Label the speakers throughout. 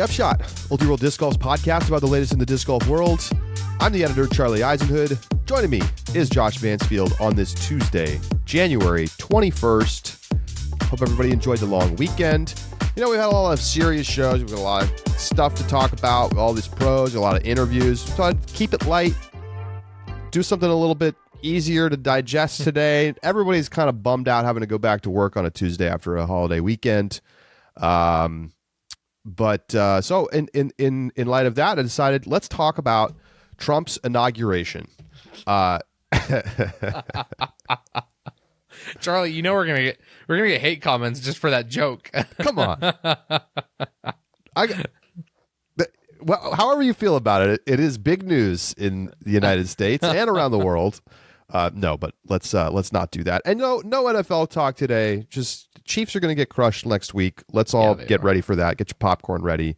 Speaker 1: the Upshot, Ultra-World Disc Golf's podcast about the latest in the disc golf world. I'm the editor, Charlie Eisenhood. Joining me is Josh Mansfield on this Tuesday, January 21st. Hope everybody enjoyed the long weekend. You know, we had a lot of serious shows. We've got a lot of stuff to talk about, all these pros, a lot of interviews. So I'd keep it light, do something a little bit easier to digest today. Everybody's kind of bummed out having to go back to work on a Tuesday after a holiday weekend. So in light of that, I decided let's talk about Trump's inauguration.
Speaker 2: Charlie, you know we're gonna get hate comments just for that joke.
Speaker 1: Come on. However you feel about it, it is big news in the United States and around the world. No, but let's not do that. And no NFL talk today. Just Chiefs are going to get crushed next week. Let's all get ready for that. Get your popcorn ready.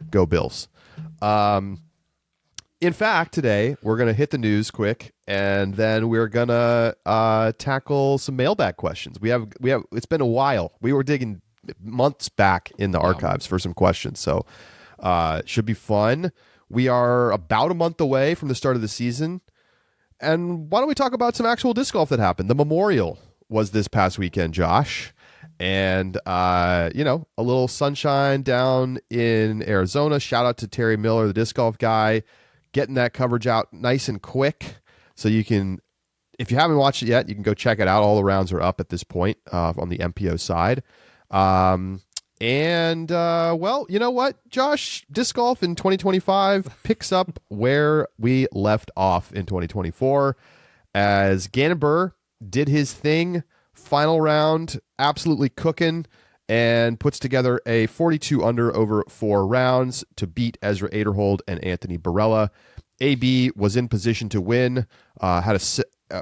Speaker 1: Go Bills. In fact, today we're going to hit the news quick, and then we're going to tackle some mailbag questions. We have. It's been a while. We were digging months back in the archives for some questions, so it should be fun. We are about a month away from the start of the season. And why don't we talk about some actual disc golf that happened? The Memorial was this past weekend, Josh. And, a little sunshine down in Arizona. Shout out to Terry Miller, the disc golf guy, getting that coverage out nice and quick. So you can, if you haven't watched it yet, you can go check it out. All the rounds are up at this point on the MPO side. You know what, Josh? Disc golf in 2025 picks up where we left off in 2024 as Gannon Buhr did his thing, final round, absolutely cooking, and puts together a 42 under over 4 rounds to beat Ezra Aderhold and Anthony Barella. AB was in position to win, had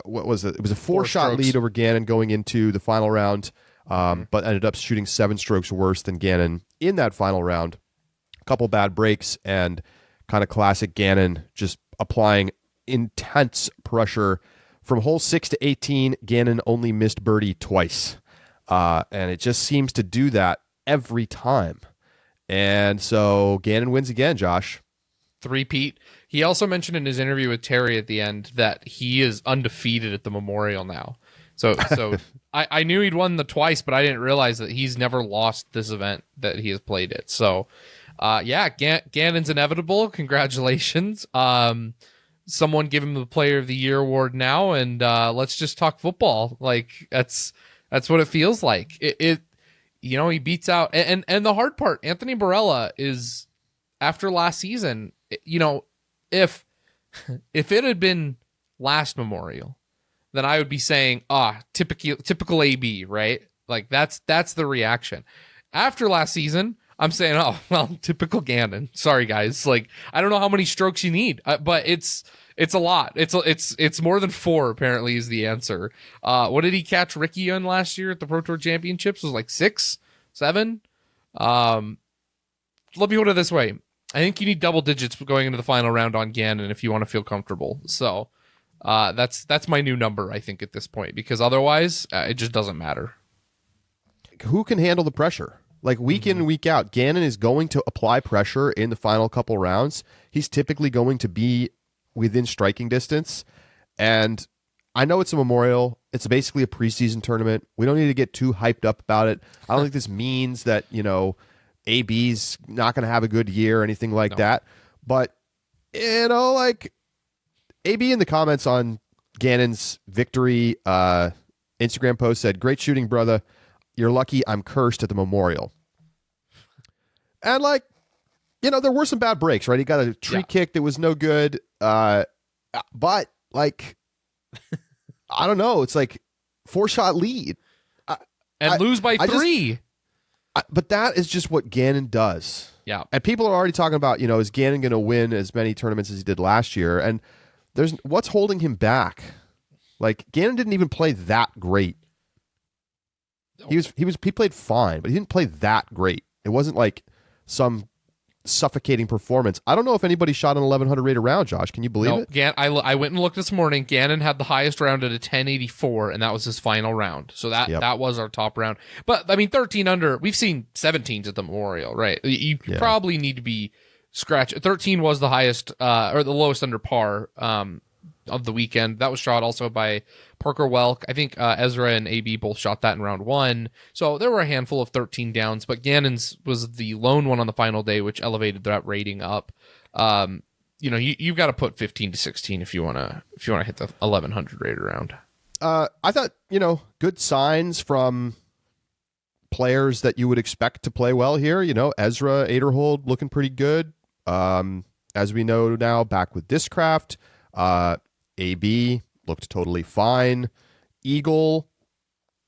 Speaker 1: what was it? It was a 4-shot lead over Gannon going into the final round. But ended up shooting 7 strokes worse than Gannon in that final round. A couple bad breaks and kind of classic Gannon just applying intense pressure. From hole 6 to 18, Gannon only missed birdie twice. And it just seems to do that every time. And so Gannon wins again, Josh.
Speaker 2: Three-peat. He also mentioned in his interview with Terry at the end that he is undefeated at the Memorial now. So I knew he'd won the twice, but I didn't realize that he's never lost this event that he has played it. So, Gannon's inevitable. Congratulations. Someone give him the Player of the Year award now, and let's just talk football. Like that's what it feels like. He beats out, and the hard part, Anthony Barella is after last season. If it had been last Memorial, then I would be saying, typical AB, right? Like that's the reaction. After last season, I'm saying, typical Gannon. Sorry guys, like I don't know how many strokes you need, but it's a lot. It's more than 4 apparently is the answer. What did he catch Ricky on last year at the Pro Tour Championships? It was like 6, 7. Let me put it this way: I think you need double digits going into the final round on Gannon if you want to feel comfortable. So. That's my new number, I think, at this point, because otherwise it just doesn't matter.
Speaker 1: Who can handle the pressure? Like week in and week out, Gannon is going to apply pressure in the final couple rounds. He's typically going to be within striking distance. And I know it's a Memorial. It's basically a preseason tournament. We don't need to get too hyped up about it. I don't think this means that, AB's not going to have a good year or anything like that. But, AB in the comments on Gannon's victory Instagram post said, "Great shooting, brother. You're lucky I'm cursed at the Memorial." And there were some bad breaks, right? He got a tree kick that was no good. But I don't know. It's like 4-shot lead.
Speaker 2: Lose by 3.
Speaker 1: But that is just what Gannon does.
Speaker 2: Yeah.
Speaker 1: And people are already talking about, is Gannon going to win as many tournaments as he did last year? And what's holding him back? Like Gannon didn't even play that great. He played fine, but he didn't play that great. It wasn't like some suffocating performance. I don't know if anybody shot an 1100 rated round, Josh. Can you believe it?
Speaker 2: I went and looked this morning. Gannon had the highest round at a 1084, and that was his final round. So that was our top round. But I mean, 13 under. We've seen 17s at the Memorial, right? You probably need to be scratch. 13 was the highest or the lowest under par of the weekend. That was shot also by Parker Welk. I think Ezra and AB both shot that in round 1. So there were a handful of 13 downs, but Gannon's was the lone one on the final day, which elevated that rating up. You've got to put 15 to 16 if you want to hit the 1100 rated round.
Speaker 1: I thought, good signs from players that you would expect to play well here. Ezra Aderhold looking pretty good. As we know now, back with Discraft. AB looked totally fine. Eagle,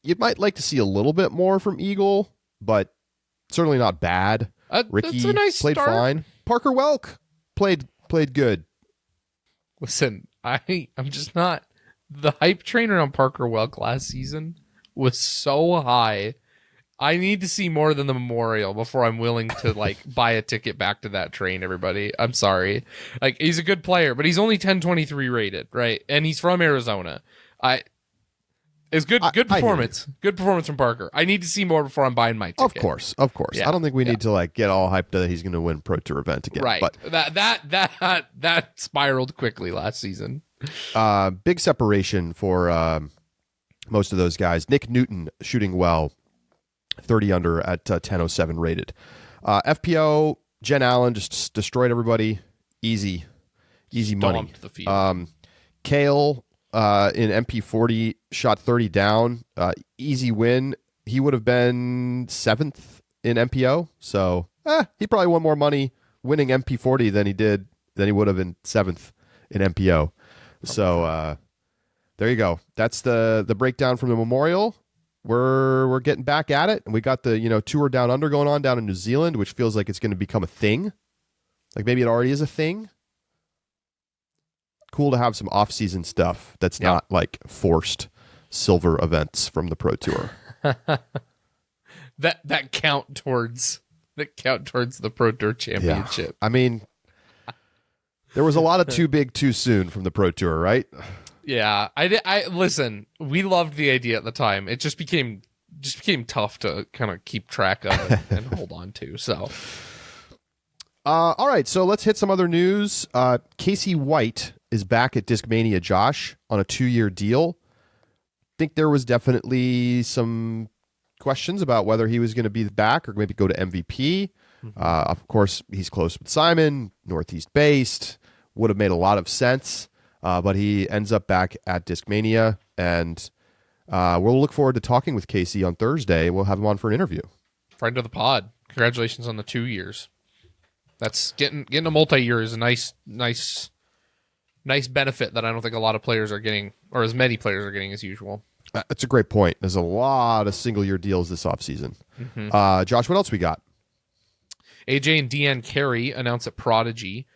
Speaker 1: you might like to see a little bit more from Eagle, but certainly not bad. Ricky
Speaker 2: that's a nice
Speaker 1: played
Speaker 2: start.
Speaker 1: fine. Parker Welk played good.
Speaker 2: Listen, I'm just not. The hype train around Parker Welk last season was so high. I need to see more than the Memorial before I'm willing to buy a ticket back to that train, everybody. I'm sorry. He's a good player, but he's only 1023 rated, right? And he's from Arizona. It's good performance. Good performance from Parker. I need to see more before I'm buying my ticket.
Speaker 1: Of course.
Speaker 2: Yeah.
Speaker 1: I don't think we need to get all hyped that he's going to win Pro Tour event again.
Speaker 2: Right.
Speaker 1: But
Speaker 2: that spiraled quickly last season.
Speaker 1: Big separation for most of those guys. Nick Newton shooting well. 30 under at 1007 rated. FPO, Jen Allen just destroyed everybody. Easy money.
Speaker 2: The field.
Speaker 1: Kale in MP40 shot 30 down. Easy win. He would have been 7th in MPO. So he probably won more money winning MP40 than he would have been 7th in MPO. So there you go. That's the breakdown from the Memorial. We're getting back at it, and we got the tour down under going on down in New Zealand, which feels like it's going to become a thing. Maybe it already is a thing. Cool to have some off-season stuff that's not forced silver events from the Pro Tour.
Speaker 2: that count towards the Pro Tour Championship.
Speaker 1: Yeah. I mean, there was a lot of too big too soon from the Pro Tour, right?
Speaker 2: Yeah, I listen. We loved the idea at the time. It just became tough to kind of keep track of and hold on to. So,
Speaker 1: all right. So let's hit some other news. Casey White is back at Discmania, Josh, on a 2-year deal. Think there was definitely some questions about whether he was going to be back or maybe go to MVP. Of course, he's close with Simon, Northeast based. Would have made a lot of sense. But he ends up back at Discmania, and we'll look forward to talking with Casey on Thursday. We'll have him on for an interview.
Speaker 2: Friend of the pod. Congratulations on the 2 years. That's getting a multi-year is a nice benefit that I don't think a lot of players are getting, or as many players are getting as usual.
Speaker 1: That's a great point. There's a lot of single-year deals this offseason. Josh, what else we got?
Speaker 2: AJ and Deanne Carey announced at Prodigy.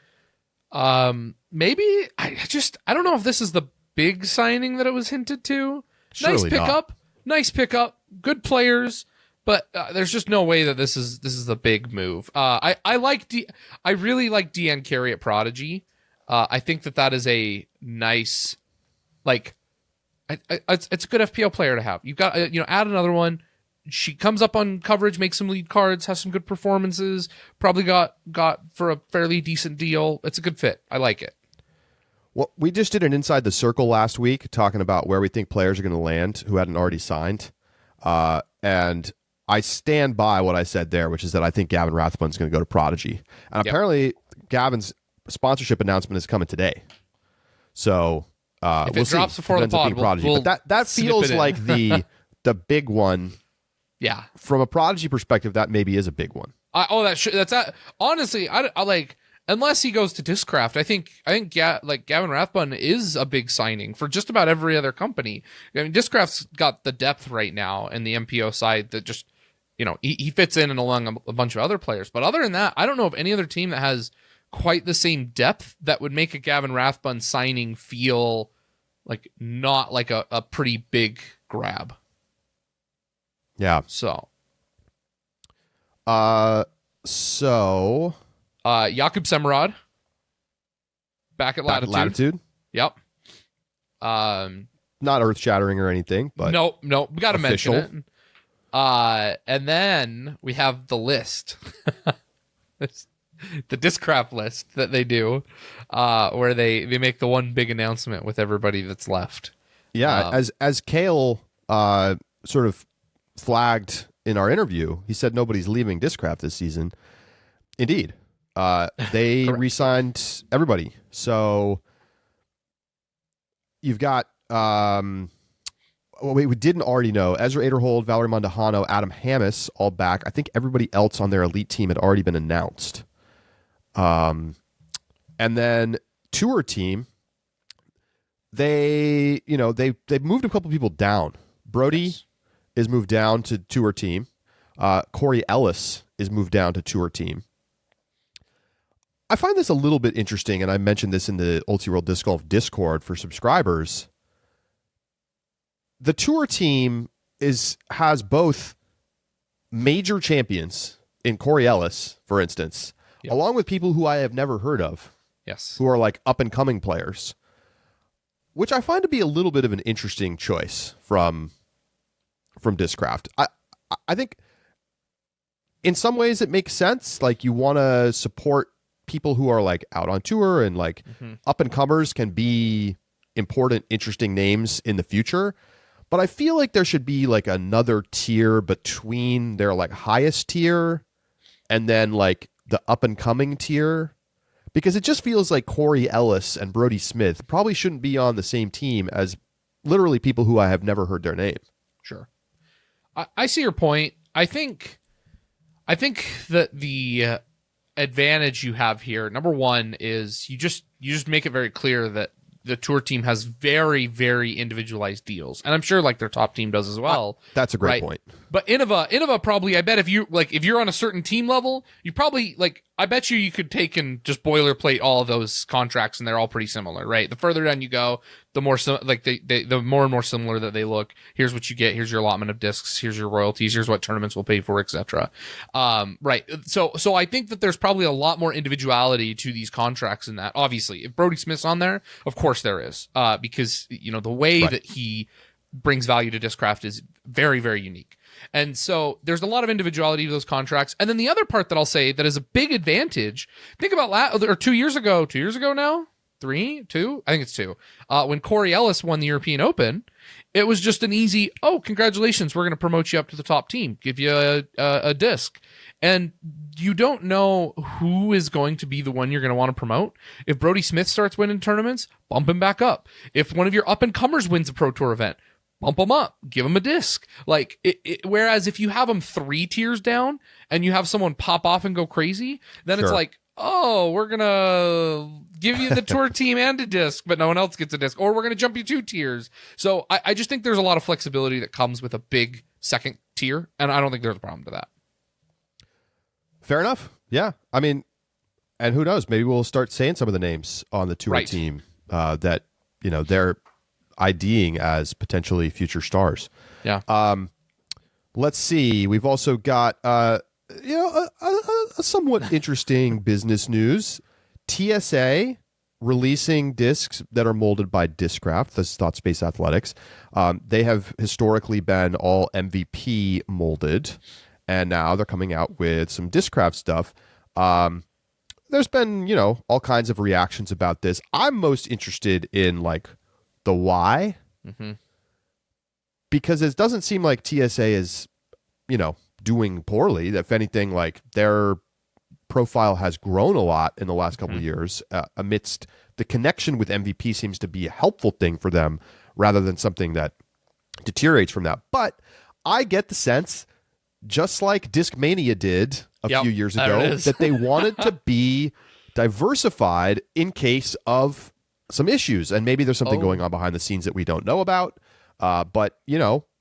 Speaker 2: Maybe I don't know if this is the big signing that it was hinted to.
Speaker 1: Surely
Speaker 2: Nice pickup, good players, but there's just no way that this is the big move. I really like Deanne Carey at Prodigy. I think that is a nice, it's a good FPL player to have. You've got add another one. She comes up on coverage, makes some lead cards, has some good performances. Probably got for a fairly decent deal. It's a good fit. I like it.
Speaker 1: Well, we just did an Inside the Circle last week talking about where we think players are going to land who hadn't already signed. And I stand by what I said there, which is that I think Gavin Rathbun is going to go to Prodigy. And apparently Gavin's sponsorship announcement is coming today. So
Speaker 2: if
Speaker 1: we'll
Speaker 2: it drops
Speaker 1: see.
Speaker 2: before the pod, we'll
Speaker 1: but that feels like the big one.
Speaker 2: Yeah.
Speaker 1: From a Prodigy perspective, that maybe is a big one.
Speaker 2: Honestly, I like, unless he goes to Discraft, I think Gavin Rathbun is a big signing for just about every other company. I mean, Discraft's got the depth right now in the MPO side that just, he fits in and along a bunch of other players. But other than that, I don't know of any other team that has quite the same depth that would make a Gavin Rathbun signing feel not like a pretty big grab.
Speaker 1: Yeah.
Speaker 2: So Jakub Semrod back at Latitude. Yep.
Speaker 1: Not earth shattering or anything, but
Speaker 2: no, we got to mention
Speaker 1: official.
Speaker 2: it. And then we have the list, the Discraft list that they do, where they make the one big announcement with everybody that's left.
Speaker 1: Yeah, as Kale sort of flagged in our interview, he said nobody's leaving Discraft this season. Indeed, they re-signed everybody. So you've got we didn't already know Ezra Aderhold, Valerie Mondahano, Adam Hammis all back. I think everybody else on their elite team had already been announced. And then tour team, they moved a couple people down. Brody is moved down to tour team. Corey Ellis is moved down to tour team. I find this a little bit interesting, and I mentioned this in the Ultiworld Disc Golf Discord for subscribers. The tour team has both major champions in Corey Ellis, for instance, along with people who I have never heard of.
Speaker 2: Yes.
Speaker 1: Who are like up and coming players, which I find to be a little bit of an interesting choice from Discraft. I think in some ways it makes sense. Like, you want to support people who are like out on tour, and like up and comers can be important, interesting names in the future. But I feel like there should be like another tier between their like highest tier and then like the up and coming tier, because it just feels like Corey Ellis and Brody Smith probably shouldn't be on the same team as literally people who I have never heard their name.
Speaker 2: Sure. I see your point. I think that the advantage you have here, number one, is you just make it very clear that the tour team has very, very individualized deals, and I'm sure like their top team does as well.
Speaker 1: That's a great point.
Speaker 2: But Innova probably, I bet if you're on a certain team level, you probably I bet you could take and just boilerplate all of those contracts, and they're all pretty similar, right? The further down you go, the more the more and more similar that they look. Here's what you get. Here's your allotment of discs. Here's your royalties. Here's what tournaments will pay for, etc. Right. So I think that there's probably a lot more individuality to these contracts than that. Obviously, if Brody Smith's on there, of course there is, because the way that he brings value to Discraft is very, very unique. And so there's a lot of individuality to those contracts. And then the other part that I'll say that is a big advantage, think about 2 years ago now, 2, I think it's 2, when Corey Ellis won the European Open, it was just an easy, congratulations, we're going to promote you up to the top team, give you a disc. And you don't know who is going to be the one you're going to want to promote. If Brody Smith starts winning tournaments, bump him back up. If one of your up-and-comers wins a Pro Tour event, bump them up, give them a disc. Whereas if you have them 3 tiers down and you have someone pop off and go crazy, then It's like, we're going to give you the tour team and a disc, but no one else gets a disc. Or we're going to jump you 2 tiers. So I just think there's a lot of flexibility that comes with a big second tier, and I don't think there's a problem to that.
Speaker 1: Fair enough. Yeah. I mean, and who knows? Maybe we'll start saying some of the names on the tour team that, they're IDing as potentially future stars.
Speaker 2: Yeah.
Speaker 1: Let's see. We've also got a somewhat interesting business news. TSA releasing discs that are molded by Discraft. This is Thought Space Athletics. They have historically been all MVP molded, and now they're coming out with some Discraft stuff. There's been, all kinds of reactions about this. I'm most interested in the why, because it doesn't seem like TSA is, doing poorly. If anything, their profile has grown a lot in the last couple of years amidst the connection with MVP seems to be a helpful thing for them rather than something that deteriorates from that. But I get the sense, just like Discmania did a few years ago, that they wanted to be diversified in case of some issues, and maybe there's something going on behind the scenes that we don't know about. But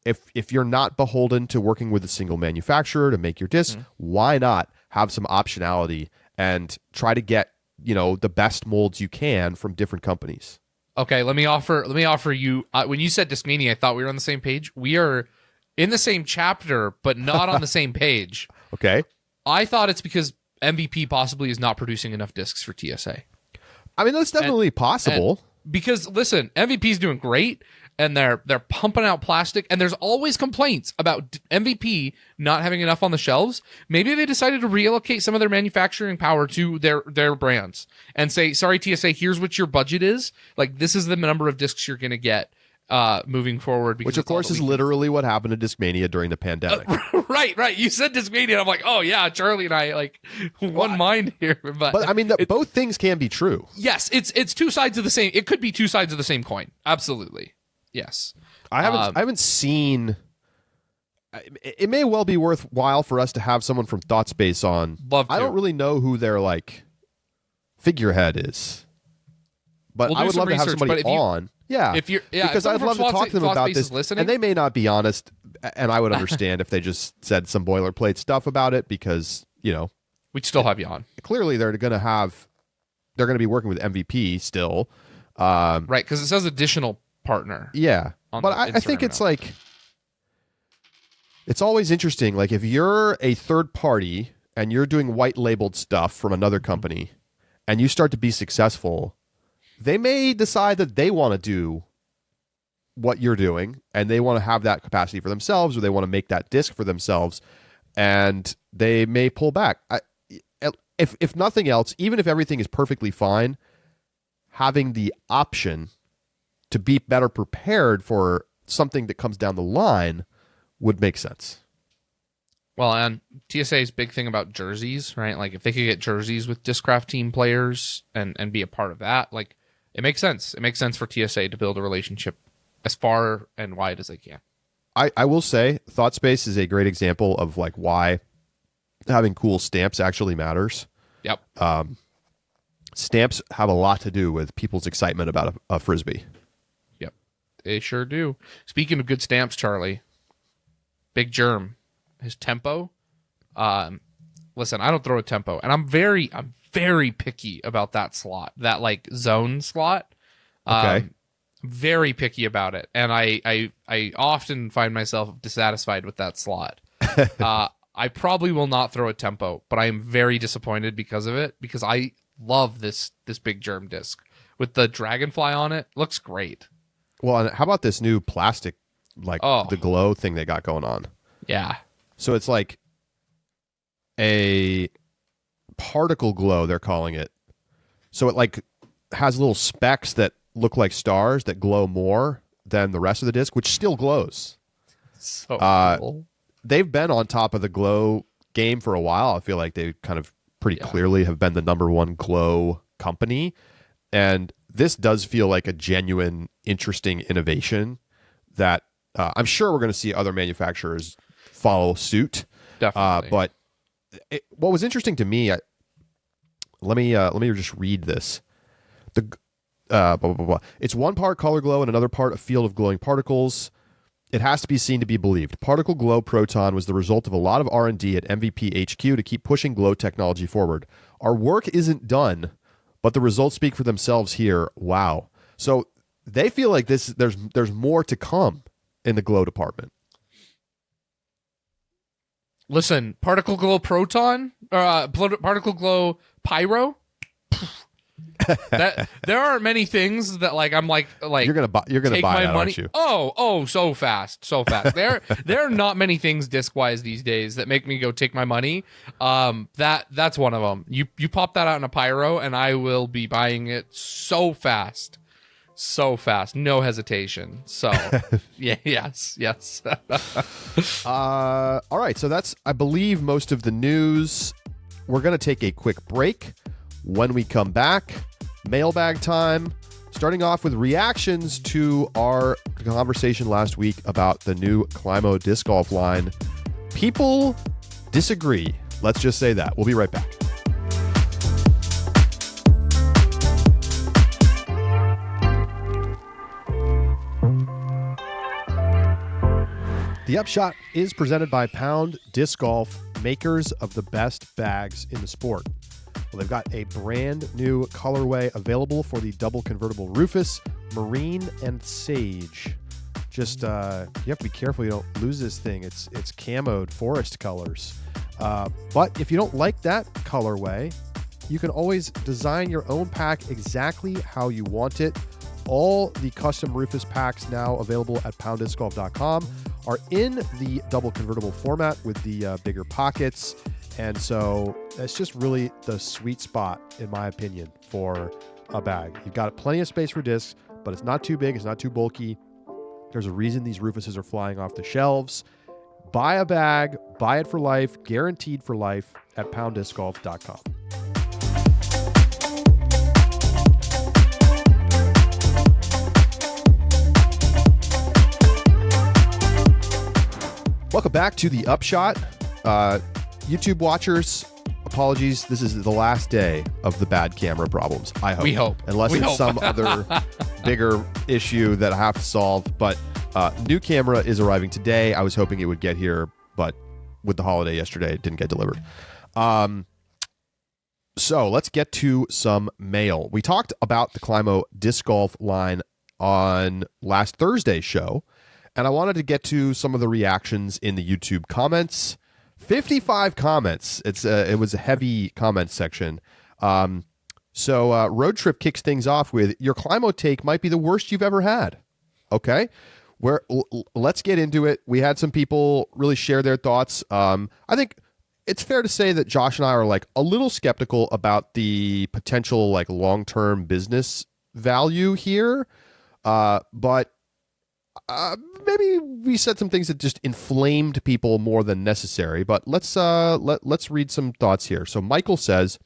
Speaker 1: if you're not beholden to working with a single manufacturer to make your disc, why not have some optionality and try to get the best molds you can from different companies?
Speaker 2: Okay, let me offer you. When you said Discmania, I thought we were on the same page. We are in the same chapter, but not on the same page.
Speaker 1: Okay.
Speaker 2: I thought it's because MVP possibly is not producing enough discs for TSA.
Speaker 1: I mean, that's definitely possible.
Speaker 2: Because listen, MVP's doing great, and they're pumping out plastic, and there's always complaints about MVP not having enough on the shelves. Maybe they decided to reallocate some of their manufacturing power to their brands and say, sorry, TSA, here's what your budget is. Like, this is the number of discs you're going to get moving forward.
Speaker 1: Which, of course, is literally what happened to Discmania during the pandemic.
Speaker 2: Right. You said Discmania, and I'm like, oh, yeah, Charlie and I, like, one mind here. But
Speaker 1: I mean, both things can be true.
Speaker 2: Yes, it's two sides of the same. It could be two sides of the same coin. Absolutely. Yes.
Speaker 1: I haven't seen. It may well be worthwhile for us to have someone from ThoughtSpace on.
Speaker 2: Love to.
Speaker 1: I don't really know who their like figurehead is, but I would love to have somebody on. Yeah, because I'd love to talk to them about this. And they may not be honest, and I would understand if they just said some boilerplate stuff about it, because
Speaker 2: we'd still have you on.
Speaker 1: Clearly, they're going to be working with MVP still,
Speaker 2: right? Because it says additional partner.
Speaker 1: Yeah, but I think it's like, it's always interesting. Like, if you're a third party and you're doing white labeled stuff from another company and you start to be successful, they may decide that they want to do what you're doing and they want to have that capacity for themselves, or they want to make that disc for themselves, and they may pull back. If nothing else, even if everything is perfectly fine, having the option to be better prepared for something that comes down the line would make sense.
Speaker 2: Well, and TSA's big thing about jerseys, right? Like, if they could get jerseys with Discraft team players and be a part of that, like, it makes sense. It makes sense for TSA to build a relationship as far and wide as they can.
Speaker 1: I will say ThoughtSpace is a great example of like why having cool stamps actually matters.
Speaker 2: Yep.
Speaker 1: Stamps have a lot to do with people's excitement about a Frisbee.
Speaker 2: They sure do. Speaking of good stamps, Charlie, Big Germ, his tempo. Listen, I don't throw a tempo, and I'm very picky about that slot, that like zone slot.
Speaker 1: Okay.
Speaker 2: Very picky about it, and I often find myself dissatisfied with that slot. I probably will not throw a tempo, but I am very disappointed because of it, because I love this Big Germ disc with the dragonfly on it. Looks great.
Speaker 1: Well, and how about this new plastic, like the glow thing they got going on?
Speaker 2: Yeah.
Speaker 1: So it's like a particle glow, they're calling it. So it like has little specks that look like stars that glow more than the rest of the disc, which still glows.
Speaker 2: So cool.
Speaker 1: They've been on top of the glow game for a while. I feel like they kind of pretty clearly have been the number one glow company. And this does feel like a genuine, interesting innovation that I'm sure we're going to see other manufacturers follow suit.
Speaker 2: Definitely.
Speaker 1: But what was interesting to me, let me just read this. Blah, blah, blah, blah. It's one part color glow and another part a field of glowing particles. It has to be seen to be believed. Particle Glow Proton was the result of a lot of R&D at MVP HQ to keep pushing glow technology forward. Our work isn't done, but the results speak for themselves here. Wow. So they feel like there's more to come in the glow department.
Speaker 2: Listen, Particle Glow Proton, Particle Glow Pyro. That there aren't many things that like I'm like
Speaker 1: you're gonna buy
Speaker 2: my
Speaker 1: that,
Speaker 2: money.
Speaker 1: aren't you?
Speaker 2: Oh, so fast. There are not many things disc wise these days that make me go take my money. That's one of them. You pop that out in a pyro, and I will be buying it so fast, no hesitation. So yes.
Speaker 1: All right, so that's I believe most of the news. We're gonna take a quick break. When we come back, mailbag time, starting off with reactions to our conversation last week about the new Climo disc golf line. People disagree. Let's just say that. We'll be right back. The Upshot is presented by Pound Disc Golf, makers of the best bags in the sport. Well, they've got a brand new colorway available for the double convertible Rufus, Marine, and Sage. Just you have to be careful you don't lose this thing. It's camoed forest colors. But if you don't like that colorway, you can always design your own pack exactly how you want it. All the custom Rufus packs now available at pounddiscgolf.com are in the double convertible format with the bigger pockets. And so it's just really the sweet spot, in my opinion, for a bag. You've got plenty of space for discs, but it's not too big. It's not too bulky. There's a reason these Rufuses are flying off the shelves. Buy a bag, buy it for life, guaranteed for life at pounddiscgolf.com. Welcome back to the Upshot. YouTube watchers, apologies. This is the last day of the bad camera problems. I hope.
Speaker 2: We hope.
Speaker 1: Unless it's some other bigger issue that I have to solve. But new camera is arriving today. I was hoping it would get here, but with the holiday yesterday, it didn't get delivered. So let's get to some mail. We talked about the Climo disc golf line on last Thursday's show, and I wanted to get to some of the reactions in the YouTube comments. 55 comments. It was a heavy comment section. So Road Trip kicks things off with, your Climo take might be the worst you've ever had. Okay. Let's get into it. We had some people really share their thoughts. I think it's fair to say that Josh and I are like a little skeptical about the potential like long-term business value here. But maybe we said some things that just inflamed people more than necessary. But let's read some thoughts here. So Michael says,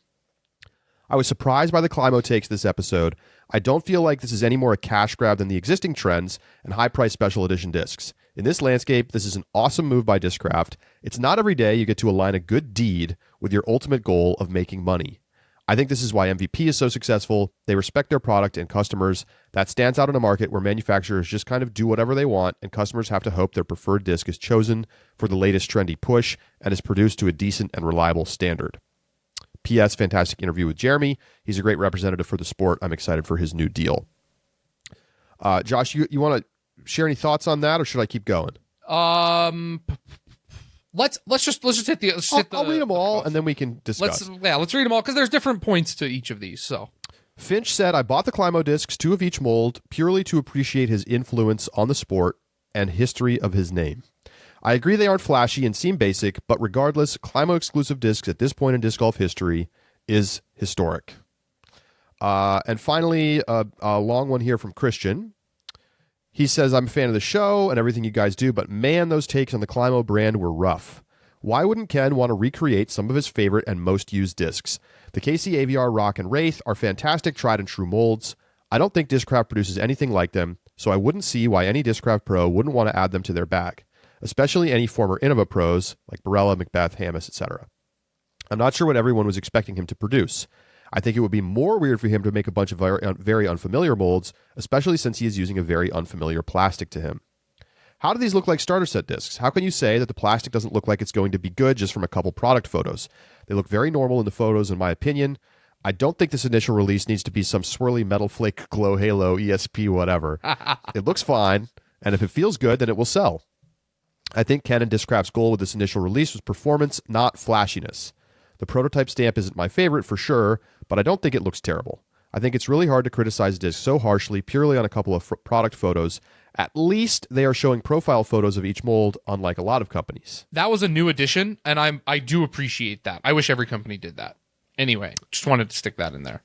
Speaker 1: I was surprised by the Climo takes this episode. I don't feel like this is any more a cash grab than the existing trends and high-priced special edition discs. In this landscape, this is an awesome move by Discraft. It's not every day you get to align a good deed with your ultimate goal of making money. I think this is why MVP is so successful. They respect their product and customers. That stands out in a market where manufacturers just kind of do whatever they want, and customers have to hope their preferred disc is chosen for the latest trendy push and is produced to a decent and reliable standard. P.S. Fantastic interview with Jeremy. He's a great representative for the sport. I'm excited for his new deal. Josh, you want to share any thoughts on that, or should I keep going?
Speaker 2: Let's just hit the.
Speaker 1: I'll read them all, and then we can discuss.
Speaker 2: Let's read them all because there's different points to each of these. So
Speaker 1: Finch said, I bought the Climo discs, 2 of each mold, purely to appreciate his influence on the sport and history of his name. I agree they aren't flashy and seem basic, but regardless, Climo exclusive discs at this point in disc golf history is historic. And finally, a long one here from Christian. He says, I'm a fan of the show and everything you guys do, but man, those takes on the Climo brand were rough. Why wouldn't Ken want to recreate some of his favorite and most used discs? The KC AVR Rock and Wraith are fantastic tried and true molds. I don't think Discraft produces anything like them, so I wouldn't see why any Discraft pro wouldn't want to add them to their bag, especially any former Innova pros like Barella, Macbeth, Hamas, etc. I'm not sure what everyone was expecting him to produce. I think it would be more weird for him to make a bunch of very unfamiliar molds, especially since he is using a very unfamiliar plastic to him. How do these look like starter set discs? How can you say that the plastic doesn't look like it's going to be good just from a couple product photos? They look very normal in the photos, in my opinion. I don't think this initial release needs to be some swirly metal flake, glow halo, ESP, whatever. It looks fine, and if it feels good, then it will sell. I think Ken and Discraft's goal with this initial release was performance, not flashiness. The prototype stamp isn't my favorite for sure, but I don't think it looks terrible. I think it's really hard to criticize discs so harshly purely on a couple of product photos. At least they are showing profile photos of each mold, unlike a lot of companies.
Speaker 2: That was a new addition, and I do appreciate that. I wish every company did that. Anyway, just wanted to stick that in there.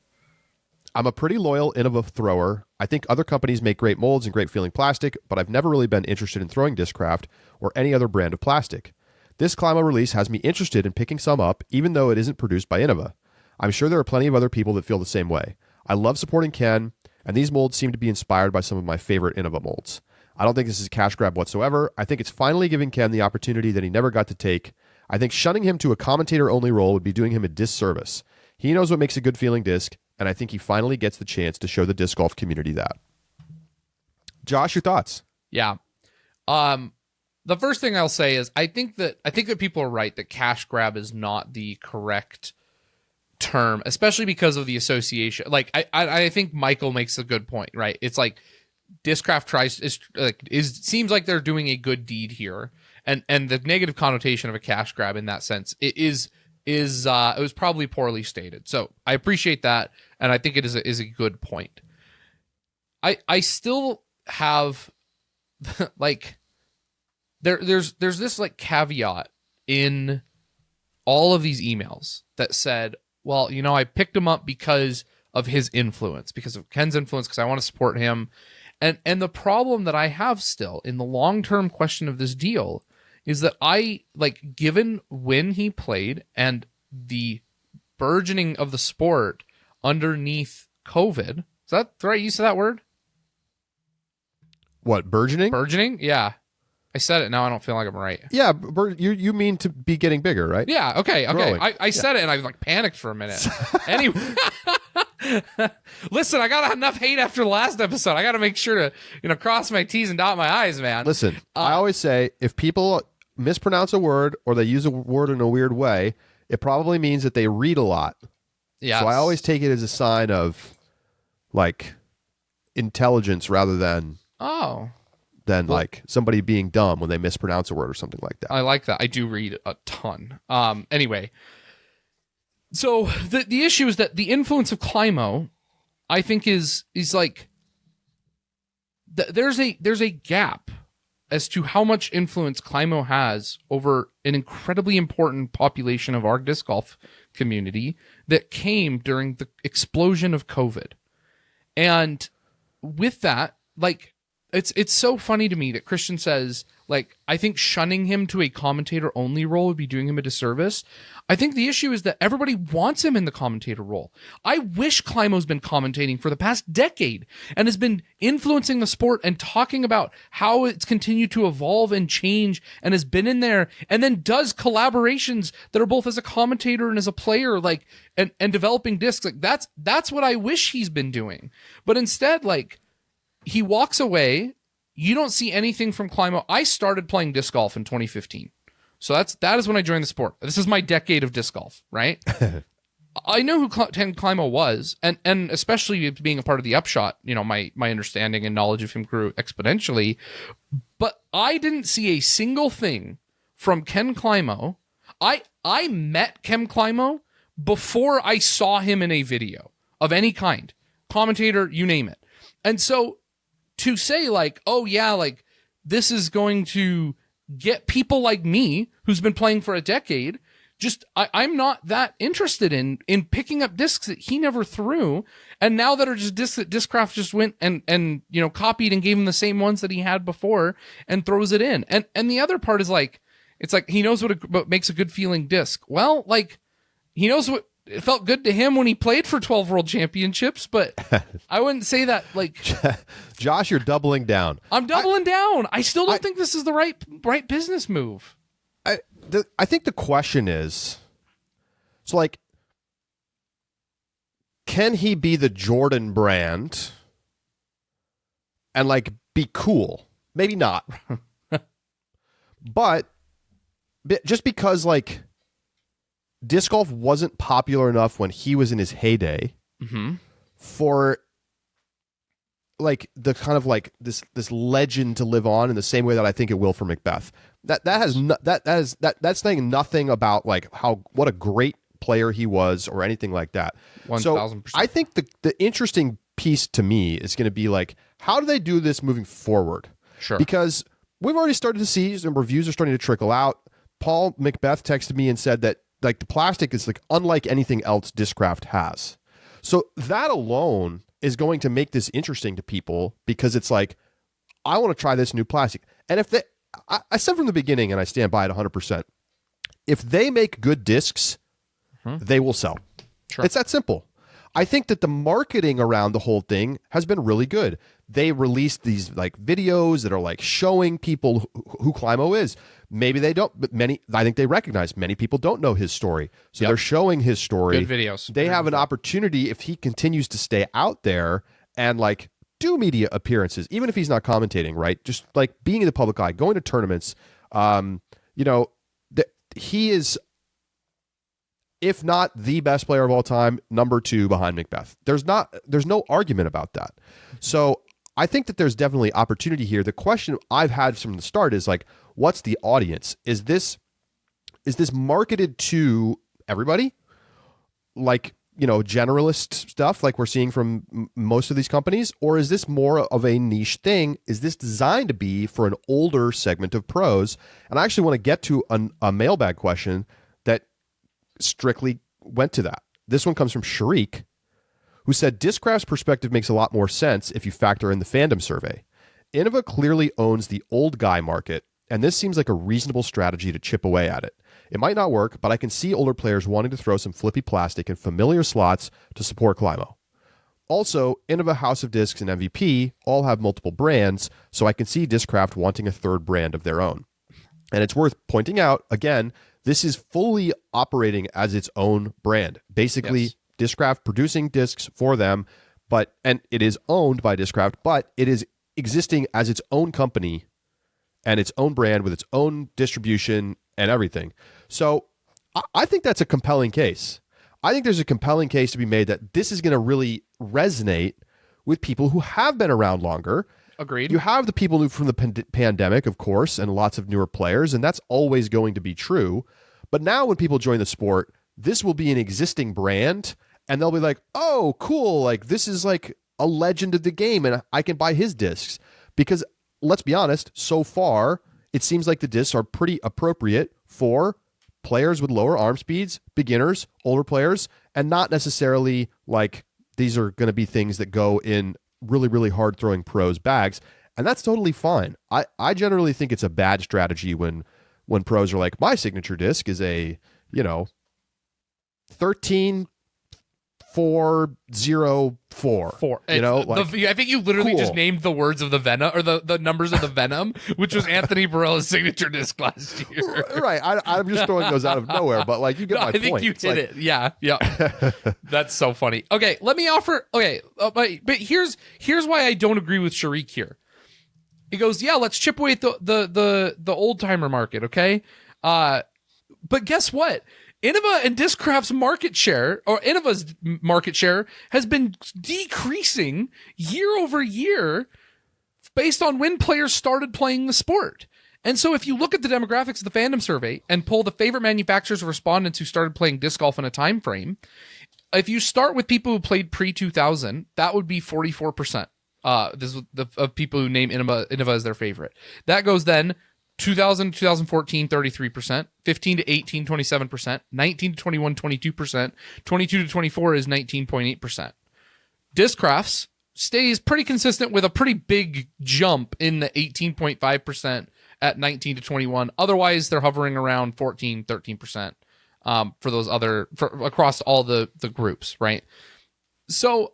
Speaker 1: I'm a pretty loyal Innova thrower. I think other companies make great molds and great feeling plastic, but I've never really been interested in throwing Discraft or any other brand of plastic. This Climo release has me interested in picking some up, even though it isn't produced by Innova. I'm sure there are plenty of other people that feel the same way. I love supporting Ken, and these molds seem to be inspired by some of my favorite Innova molds. I don't think this is a cash grab whatsoever. I think it's finally giving Ken the opportunity that he never got to take. I think shunning him to a commentator-only role would be doing him a disservice. He knows what makes a good feeling disc, and I think he finally gets the chance to show the disc golf community that. Josh, your thoughts?
Speaker 2: Yeah. The first thing I'll say is I think that people are right that cash grab is not the correct term, especially because of the association. Like I think Michael makes a good point, right? It's like Discraft seems like they're doing a good deed here, and the negative connotation of a cash grab in that sense it was probably poorly stated. So I appreciate that, and I think it is a good point. I still have like there's this like caveat in all of these emails that said, well, I picked him up because of his influence, because of Ken's influence, because I want to support him. And the problem that I have still in the long-term question of this deal is that given when he played and the burgeoning of the sport underneath COVID, is that the right use of that word?
Speaker 1: What, burgeoning?
Speaker 2: Burgeoning? Yeah. I said it, now I don't feel like I'm right.
Speaker 1: Yeah, you mean to be getting bigger, right?
Speaker 2: Yeah, okay.
Speaker 1: Growing.
Speaker 2: I said it and I panicked for a minute. Anyway. Listen, I got enough hate after the last episode. I got to make sure to, cross my T's and dot my I's, man.
Speaker 1: Listen, I always say if people mispronounce a word or they use a word in a weird way, it probably means that they read a lot.
Speaker 2: Yeah.
Speaker 1: So I always take it as a sign of intelligence rather than somebody being dumb when they mispronounce a word or something like that.
Speaker 2: I like that. I do read a ton. Anyway. So the issue is that the influence of Climo, I think, is like there's a gap as to how much influence Climo has over an incredibly important population of our disc golf community that came during the explosion of COVID. And with that, it's so funny to me that Christian says, I think shunning him to a commentator only role would be doing him a disservice. I think the issue is that everybody wants him in the commentator role. I wish Climo's been commentating for the past decade and has been influencing the sport and talking about how it's continued to evolve and change and has been in there and then does collaborations that are both as a commentator and as a player, and developing discs. That's what I wish he's been doing. But instead, he walks away. You don't see anything from Climo. I started playing disc golf in 2015. So that is when I joined the sport. This is my decade of disc golf, right? I know who Ken Climo was, and especially being a part of the Upshot, my understanding and knowledge of him grew exponentially. But I didn't see a single thing from Ken Climo. I met Ken Climo before I saw him in a video of any kind. Commentator, you name it. And so to say this is going to get people like me, who's been playing for a decade, I'm not that interested in picking up discs that he never threw, and now that are just discs that Discraft just went and copied and gave him the same ones that he had before and throws it in. And the other part is it's he knows what makes a good feeling disc. Well, he knows what it felt good to him when he played for 12 world championships, but I wouldn't say that
Speaker 1: Josh, you're doubling down.
Speaker 2: I'm doubling down. I still don't think this is the right business move.
Speaker 1: I think the question is, can he be the Jordan brand and be cool? Maybe not. But just because disc golf wasn't popular enough when he was in his heyday for the kind of this legend to live on in the same way that I think it will for Macbeth. That's saying nothing about what a great player he was or anything like that.
Speaker 2: 1,000%.
Speaker 1: So I think the interesting piece to me is going to be how do they do this moving forward?
Speaker 2: Sure.
Speaker 1: Because we've already started to see some reviews are starting to trickle out. Paul Macbeth texted me and said that the plastic is unlike anything else Discraft has. So that alone is going to make this interesting to people because it's I want to try this new plastic. And if I said from the beginning, and I stand by it 100%, if they make good discs, they will sell.
Speaker 2: Sure.
Speaker 1: It's that simple. I think that the marketing around the whole thing has been really good. They released these videos that are showing people who Climo is. Maybe they don't, but I think they recognize many people don't know his story. So they're showing his story.
Speaker 2: Good videos.
Speaker 1: They have an opportunity if he continues to stay out there and do media appearances, even if he's not commentating, right? Just being in the public eye, going to tournaments. He is, if not the best player of all time, number 2 behind Macbeth. There's no argument about that. So I think that there's definitely opportunity here. The question I've had from the start is like, what's the audience? Is this marketed to everybody? Like, generalist stuff like we're seeing from most of these companies? Or is this more of a niche thing? Is this designed to be for an older segment of pros? And I actually want to get to a mailbag question that strictly went to that. This one comes from Sharik, who said, Discraft's perspective makes a lot more sense if you factor in the fandom survey. Innova clearly owns the old guy market, and this seems like a reasonable strategy to chip away at it. It might not work, but I can see older players wanting to throw some flippy plastic in familiar slots to support Climo. Also, Innova, House of Discs, and MVP all have multiple brands, so I can see Discraft wanting a third brand of their own. And it's worth pointing out, again, this is fully operating as its own brand. Basically, yes. Discraft producing discs for them, and it is owned by Discraft, but it is existing as its own company and its own brand with its own distribution and everything. So I think that's a compelling case. I think there's a compelling case to be made that this is going to really resonate with people who have been around longer.
Speaker 2: Agreed.
Speaker 1: You have the people who from the pandemic, of course, and lots of newer players, and that's always going to be true. But now when people join the sport, this will be an existing brand, and they'll be like, oh, cool, like this is like a legend of the game, and I can buy his discs. Because let's be honest, so far, it seems like the discs are pretty appropriate for players with lower arm speeds, beginners, older players, and not necessarily like these are going to be things that go in really, really hard throwing pros bags. And that's totally fine. I generally think it's a bad strategy when pros are like, my signature disc is a, 13404.
Speaker 2: I think you literally just named the words of the Venom or the numbers of the Venom, which was Anthony Barella's signature disc last year.
Speaker 1: Right. I'm just throwing those out of nowhere, but like you get my point.
Speaker 2: I think you hit it. Yeah. That's so funny. Okay, let me offer. Okay, but here's why I don't agree with Sharik here. He goes, yeah, let's chip away at the old timer market. Okay, but guess what? Innova and Discraft's market share, or Innova's market share, has been decreasing year over year based on when players started playing the sport. And so if you look at the demographics of the fandom survey and pull the favorite manufacturers of respondents who started playing disc golf in a time frame, if you start with people who played pre-2000, that would be 44%. This is of people who name Innova as their favorite. That goes then 2000 to 2014, 33%, 15 to 18, 27%, 19 to 21, 22%, 22 to 24 is 19.8%. Discrafts stays pretty consistent with a pretty big jump in the 18.5% at 19 to 21. Otherwise, they're hovering around 14, 13% for those across all the groups, right? So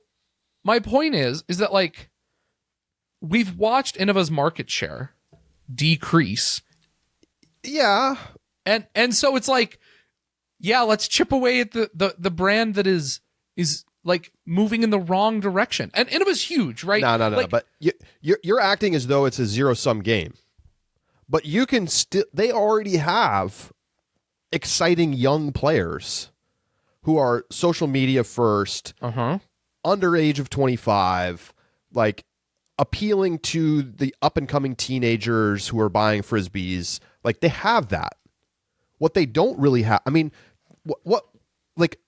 Speaker 2: my point is that like we've watched Innova's market share decrease.
Speaker 1: Yeah.
Speaker 2: And so it's like, yeah, let's chip away at the brand that is like moving in the wrong direction. And Innova's huge, right?
Speaker 1: No.
Speaker 2: Like,
Speaker 1: but you're acting as though it's a zero-sum game. But you can still, they already have exciting young players who are social media first, under age of 25, like appealing to the up-and-coming teenagers who are buying Frisbees. Like, they have that. What they don't really have... I mean, what like,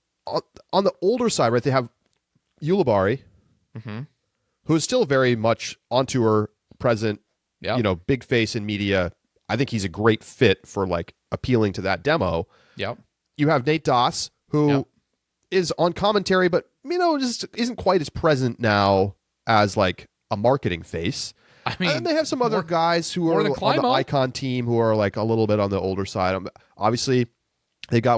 Speaker 1: on the older side, right, they have Ulibarri, who is still very much on tour, present, big face in media. I think he's a great fit for, like, appealing to that demo.
Speaker 2: Yep.
Speaker 1: You have Nate Doss, who is on commentary, but, just isn't quite as present now as, like, a marketing face. I mean, and they have some other guys who are on the Icon team who are like a little bit on the older side. Obviously, they got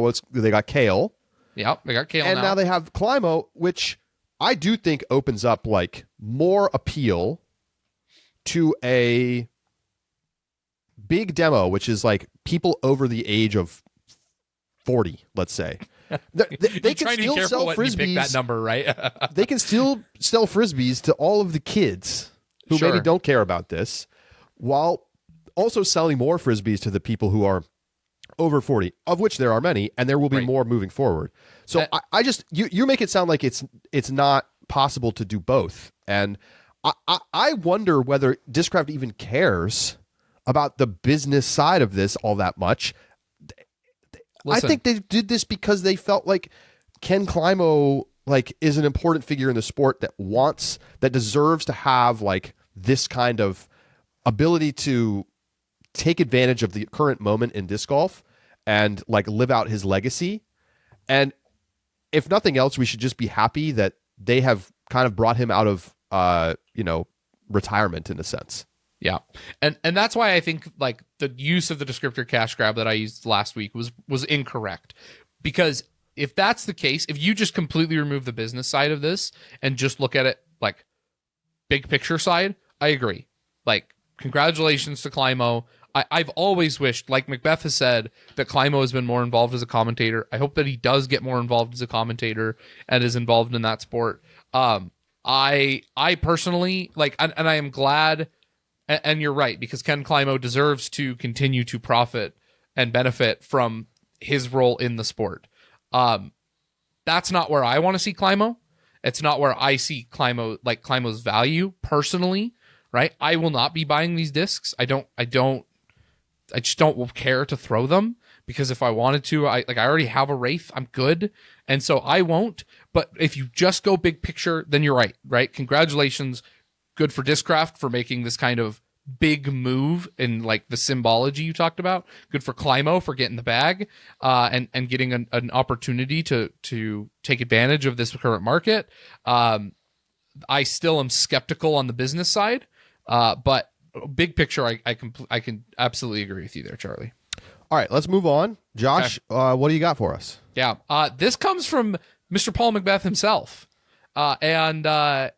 Speaker 1: Kale.
Speaker 2: Yep, they got Kale,
Speaker 1: and now they have Climo, which I do think opens up like more appeal to a big demo, which is like people over the age of 40, let's say. They can still sell Frisbees.
Speaker 2: That number, right?
Speaker 1: They can still sell Frisbees to all of the kids who maybe don't care about this, while also selling more Frisbees to the people who are over 40, of which there are many, and there will be more moving forward. So I just you make it sound like it's not possible to do both, and I wonder whether Discraft even cares about the business side of this all that much.
Speaker 2: Listen,
Speaker 1: I think they did this because they felt like Ken Climo is an important figure in the sport that deserves to have this kind of ability to take advantage of the current moment in disc golf and live out his legacy. And if nothing else, we should just be happy that they have kind of brought him out of retirement in a sense.
Speaker 2: Yeah. And that's why I think the use of the descriptor cash grab that I used last week was incorrect. Because if that's the case, if you just completely remove the business side of this and just look at it big picture side, I agree. Congratulations to Climo. I've always wished, like Macbeth has said, that Climo has been more involved as a commentator. I hope that he does get more involved as a commentator and is involved in that sport. I personally and I am glad, and you're right, because Ken Climo deserves to continue to profit and benefit from his role in the sport. That's not where I want to see Climo. It's not where I see Climo's value personally, right? I will not be buying these discs. I just don't care to throw them, because if I wanted to, I already have a Wraith. I'm good. And so I won't. But if you just go big picture, then you're right? Congratulations. Good for Discraft for making this kind of big move in the symbology you talked about. Good for Climo for getting the bag and getting an opportunity to take advantage of this current market. I still am skeptical on the business side, but big picture, I can absolutely agree with you there, Charlie.
Speaker 1: All right, let's move on. Josh, what do you got for us?
Speaker 2: Yeah, this comes from Mr. Paul Macbeth himself. I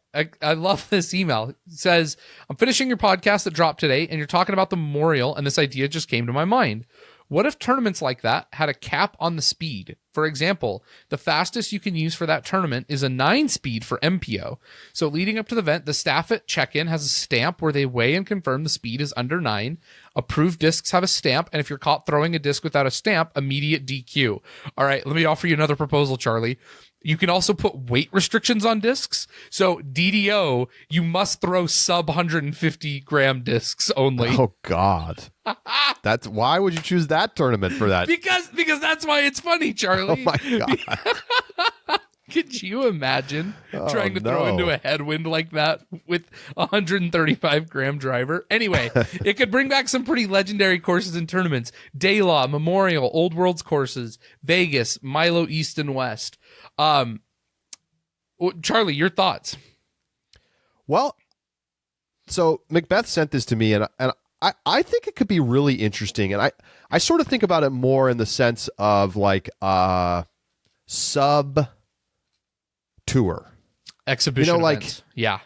Speaker 2: love this email. It says, I'm finishing your podcast that dropped today, and you're talking about the Memorial, and this idea just came to my mind. What if tournaments like that had a cap on the speed? For example, the fastest you can use for that tournament is a 9-speed for MPO. So leading up to the event, the staff at check-in has a stamp where they weigh and confirm the speed is under 9. Approved discs have a stamp, and if you're caught throwing a disc without a stamp, immediate DQ. All right, let me offer you another proposal, Charlie. You can also put weight restrictions on discs. So DDO, you must throw sub 150 gram discs only.
Speaker 1: Oh God. That's why would you choose that tournament for that?
Speaker 2: Because that's why it's funny, Charlie.
Speaker 1: Oh my God.
Speaker 2: Could you imagine trying to throw into a headwind like that with a 135 gram driver? Anyway, it could bring back some pretty legendary courses and tournaments. Daylaw, Memorial, Old Worlds courses, Vegas, Milo East and West. Charlie, your thoughts?
Speaker 1: Well, so Macbeth sent this to me, and I think it could be really interesting. And I sort of think about it more in the sense of sub tour
Speaker 2: exhibition events.
Speaker 1: Yeah.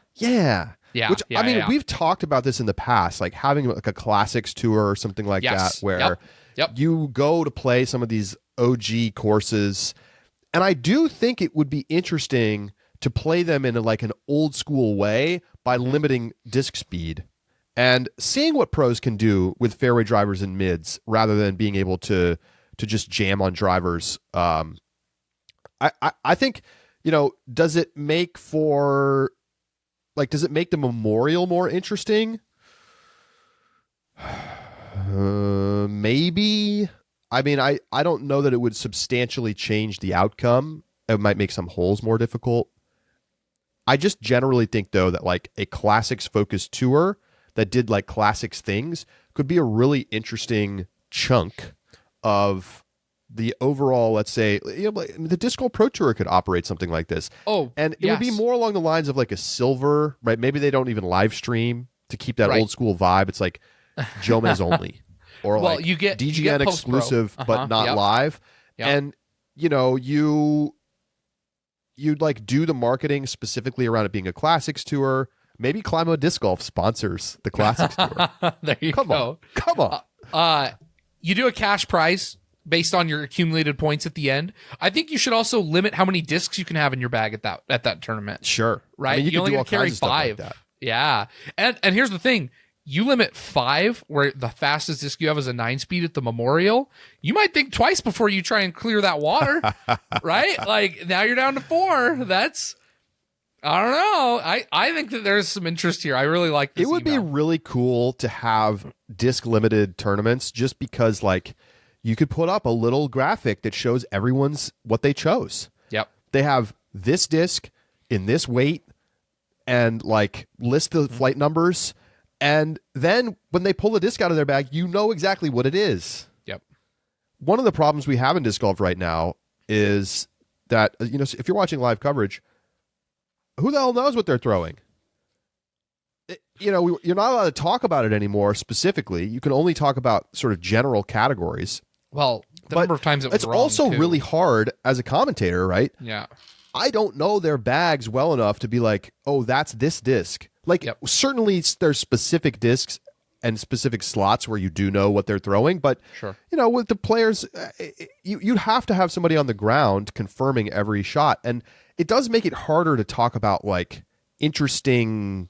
Speaker 1: Which we've talked about this in the past, having a classics tour or something like that, where you go to play some of these OG courses. And I do think it would be interesting to play them in an old school way by limiting disc speed and seeing what pros can do with fairway drivers and mids rather than being able to just jam on drivers. I think, does it make does it make the Memorial more interesting? Maybe. I mean, I don't know that it would substantially change the outcome. It might make some holes more difficult. I just generally think, though, that a classics-focused tour that did classics things could be a really interesting chunk of the overall, let's say, the Disc Golf Pro Tour could operate something like this. And it would be more along the lines of a silver, right? Maybe they don't even live stream to keep that old school vibe. It's Jomez only. Or
Speaker 2: you get
Speaker 1: DGN exclusive, but not live. Yep. And, you'd do the marketing specifically around it being a classics tour. Maybe Climo Disc Golf sponsors the classics tour.
Speaker 2: There you go.
Speaker 1: Come on.
Speaker 2: You do a cash prize based on your accumulated points at the end. I think you should also limit how many discs you can have in your bag at that tournament.
Speaker 1: Sure.
Speaker 2: Right?
Speaker 1: I mean,
Speaker 2: you only
Speaker 1: can
Speaker 2: carry 5. Like yeah. And here's the thing. You limit 5, where the fastest disc you have is a 9-speed at the Memorial. You might think twice before you try and clear that water, right? Now you're down to 4. I don't know. I think that there's some interest here. I really like this.
Speaker 1: It would be really cool to have disc limited tournaments just because like you could put up a little graphic that shows everyone's what they chose.
Speaker 2: Yep.
Speaker 1: They have this disc in this weight and like list the flight numbers. And then when they pull the disc out of their bag, you know exactly what it is.
Speaker 2: Yep.
Speaker 1: One of the problems we have in disc golf right now is that, you know, if you're watching live coverage, who the hell knows what they're throwing? You're not allowed to talk about it anymore specifically. You can only talk about sort of general categories.
Speaker 2: Well, the number of times it's wrong,
Speaker 1: also
Speaker 2: too.
Speaker 1: really hard as a commentator, right?
Speaker 2: Yeah.
Speaker 1: I don't know their bags well enough to be like, oh, that's this disc. Like, certainly there's specific discs and specific slots where you do know what they're throwing, but
Speaker 2: sure.
Speaker 1: With the players, you'd have to have somebody on the ground confirming every shot, and it does make it harder to talk about like interesting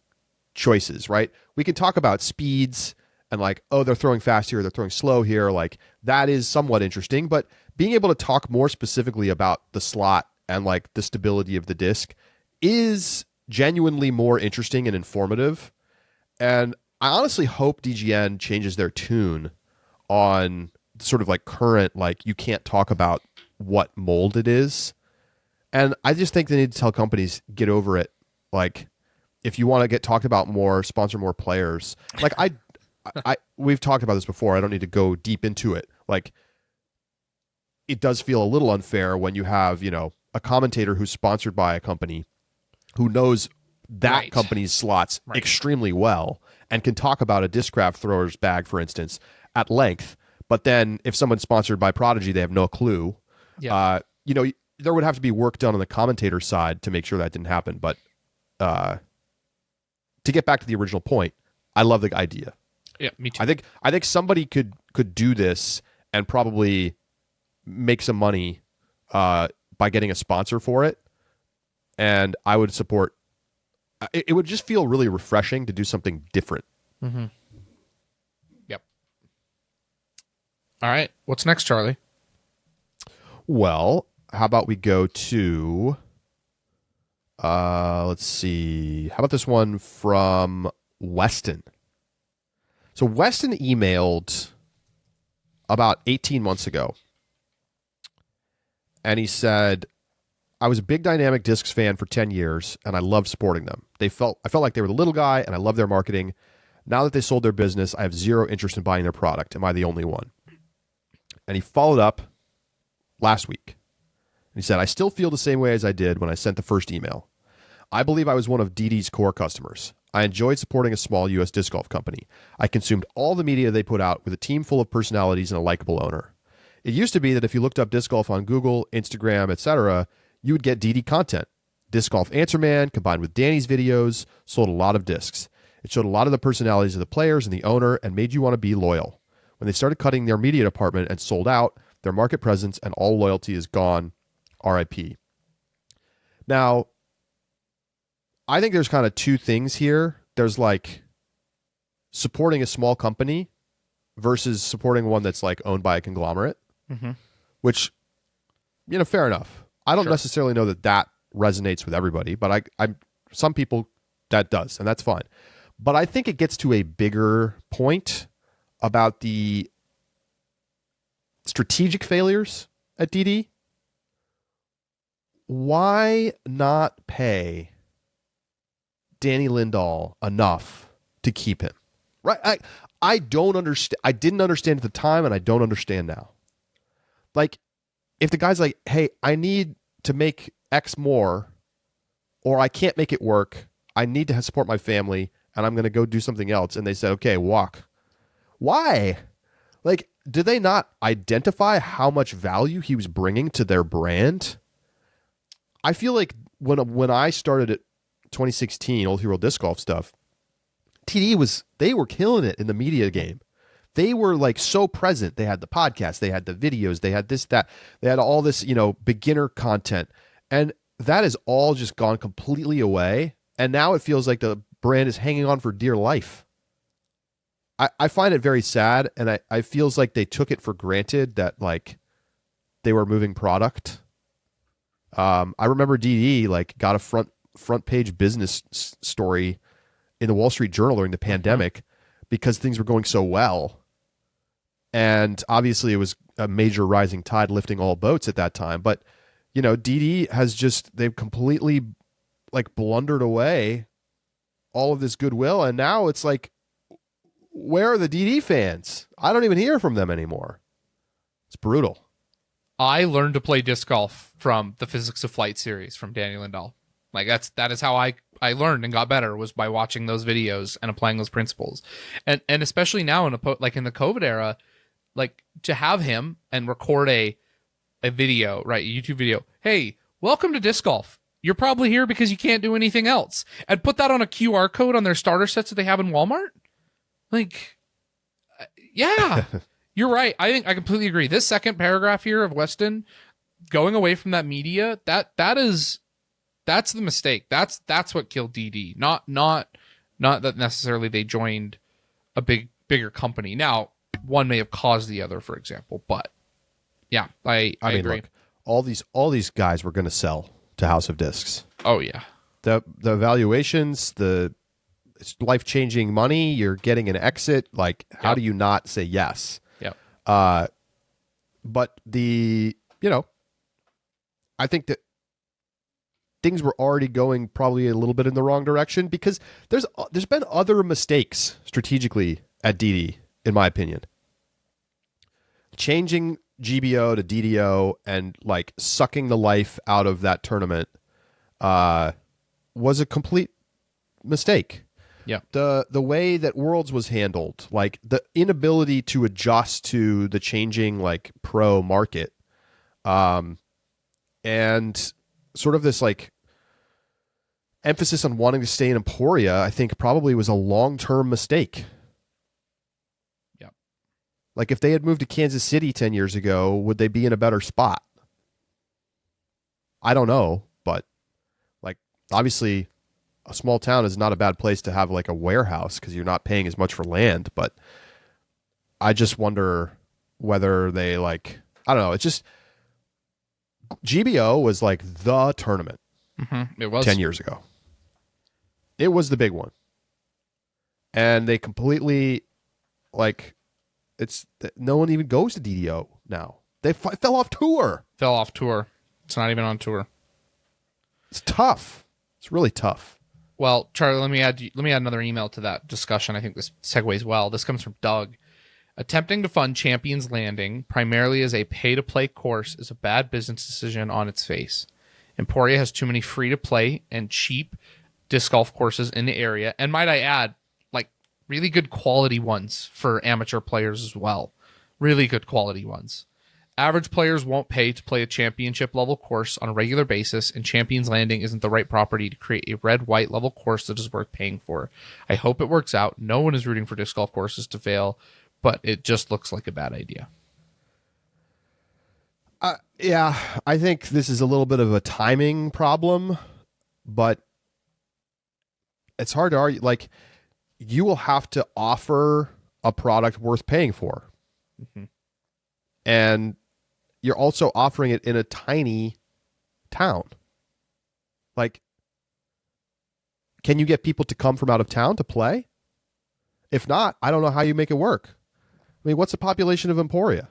Speaker 1: choices, right? We can talk about speeds and like, oh, they're throwing fast here, they're throwing slow here, like that is somewhat interesting, but being able to talk more specifically about the slot and like the stability of the disc is genuinely more interesting and informative. And I honestly hope DGN changes their tune on sort of like current, like you can't talk about what mold it is. And I just think they need to tell companies, get over it. Like, if you want to get talked about more, sponsor more players. Like we've talked about this before. I don't need to go deep into it. Like, it does feel a little unfair when you have, a commentator who's sponsored by a company who knows that company's slots extremely well and can talk about a Discraft thrower's bag, for instance, at length. But then if someone's sponsored by Prodigy, they have no clue.
Speaker 2: Yeah.
Speaker 1: There would have to be work done on the commentator side to make sure that didn't happen. But to get back to the original point, I love the idea.
Speaker 2: Yeah, me too.
Speaker 1: I think somebody could do this and probably make some money by getting a sponsor for it. And I would support. It would just feel really refreshing to do something different.
Speaker 2: Mm-hmm. Yep. All right. What's next, Charlie?
Speaker 1: Well, how about we go to, let's see. How about this one from Weston? So Weston emailed about 18 months ago. And he said, I was a big Dynamic Discs fan for 10 years, and I loved supporting them. I felt like they were the little guy, and I love their marketing. Now that they sold their business, I have zero interest in buying their product. Am I the only one? And he followed up last week. And he said, I still feel the same way as I did when I sent the first email. I believe I was one of DD's core customers. I enjoyed supporting a small U.S. disc golf company. I consumed all the media they put out with a team full of personalities and a likable owner. It used to be that if you looked up disc golf on Google, Instagram, etc., you would get DD content. Disc Golf Answer Man, combined with Danny's videos, sold a lot of discs. It showed a lot of the personalities of the players and the owner and made you want to be loyal. When they started cutting their media department and sold out, their market presence and all loyalty is gone. RIP. Now, I think there's kind of two things here. There's like supporting a small company versus supporting one that's like owned by a conglomerate, which, fair enough. I don't necessarily know that resonates with everybody, but I'm some people that does, and that's fine. But I think it gets to a bigger point about the strategic failures at DD. Why not pay Danny Lindahl enough to keep him? Right? I don't understand. I didn't understand at the time, and I don't understand now. Like, if the guy's like, hey, I need to make X more, or I can't make it work, I need to support my family, and I'm going to go do something else, and they said, okay, walk. Why? Like, did they not identify how much value he was bringing to their brand? I feel like when I started at 2016, Old Hero Disc Golf stuff, they were killing it in the media game. They were like so present. They had the podcast, they had the videos, they had this, that, they had all this, beginner content. And that has all just gone completely away. And now it feels like the brand is hanging on for dear life. I find it very sad. And I feels like they took it for granted that like they were moving product. I remember DD like got a front front page business story in the Wall Street Journal during the pandemic because things were going so well. And obviously it was a major rising tide lifting all boats at that time. But, DD has they've completely like blundered away all of this goodwill. And now it's like, where are the DD fans? I don't even hear from them anymore. It's brutal.
Speaker 2: I learned to play disc golf from the Physics of Flight series from Danny Lindahl. Like that is how I learned and got better, was by watching those videos and applying those principles. And especially now in the COVID era, like to have him and record a video, right? A YouTube video. Hey, welcome to disc golf. You're probably here because you can't do anything else. And put that on a QR code on their starter sets that they have in Walmart. Like, yeah, you're right. I think I completely agree. This second paragraph here of Weston going away from that media, that's the mistake. That's what killed DD. Not that necessarily they joined a bigger company. Now, one may have caused the other, for example, but yeah, I mean, agree.
Speaker 1: Look, all these guys were going to sell to House of Discs.
Speaker 2: Oh yeah.
Speaker 1: The valuations, it's life-changing money, you're getting an exit, like how do you not say yes?
Speaker 2: Yeah.
Speaker 1: But I think that things were already going probably a little bit in the wrong direction because there's been other mistakes strategically at DD, in my opinion. Changing GBO to DDO and like sucking the life out of that tournament was a complete mistake.
Speaker 2: Yeah.
Speaker 1: The way that Worlds was handled, like the inability to adjust to the changing like pro market, and sort of this like emphasis on wanting to stay in Emporia, I think probably was a long-term mistake.
Speaker 2: Yeah.
Speaker 1: Like if they had moved to Kansas City 10 years ago, would they be in a better spot? I don't know, but like obviously a small town is not a bad place to have like a warehouse because you're not paying as much for land, but I just wonder whether they like, I don't know. It's just GBO was like the tournament.
Speaker 2: It was
Speaker 1: 10 years ago. It was the big one. And they completely like no one even goes to DDO now. They fell off tour.
Speaker 2: It's not even on tour.
Speaker 1: It's tough. It's really tough.
Speaker 2: Well, Charlie, let me add another email to that discussion. I think this segues well. This comes from Doug. Attempting to fund Champions Landing primarily as a pay-to-play course is a bad business decision on its face. Emporia has too many free-to-play and cheap disc golf courses in the area, and might I add, like really good quality ones for amateur players as well. Really good quality ones. Average players won't pay to play a championship level course on a regular basis, and Champions Landing isn't the right property to create a red-white level course that is worth paying for. I hope it works out. No one is rooting for disc golf courses to fail, but it just looks like a bad idea.
Speaker 1: Yeah, I think this is a little bit of a timing problem, but it's hard to argue. Like, you will have to offer a product worth paying for. And you're also offering it in a tiny town. Like, can you get people to come from out of town to play? If not, I don't know how you make it work. I mean, what's the population of Emporia?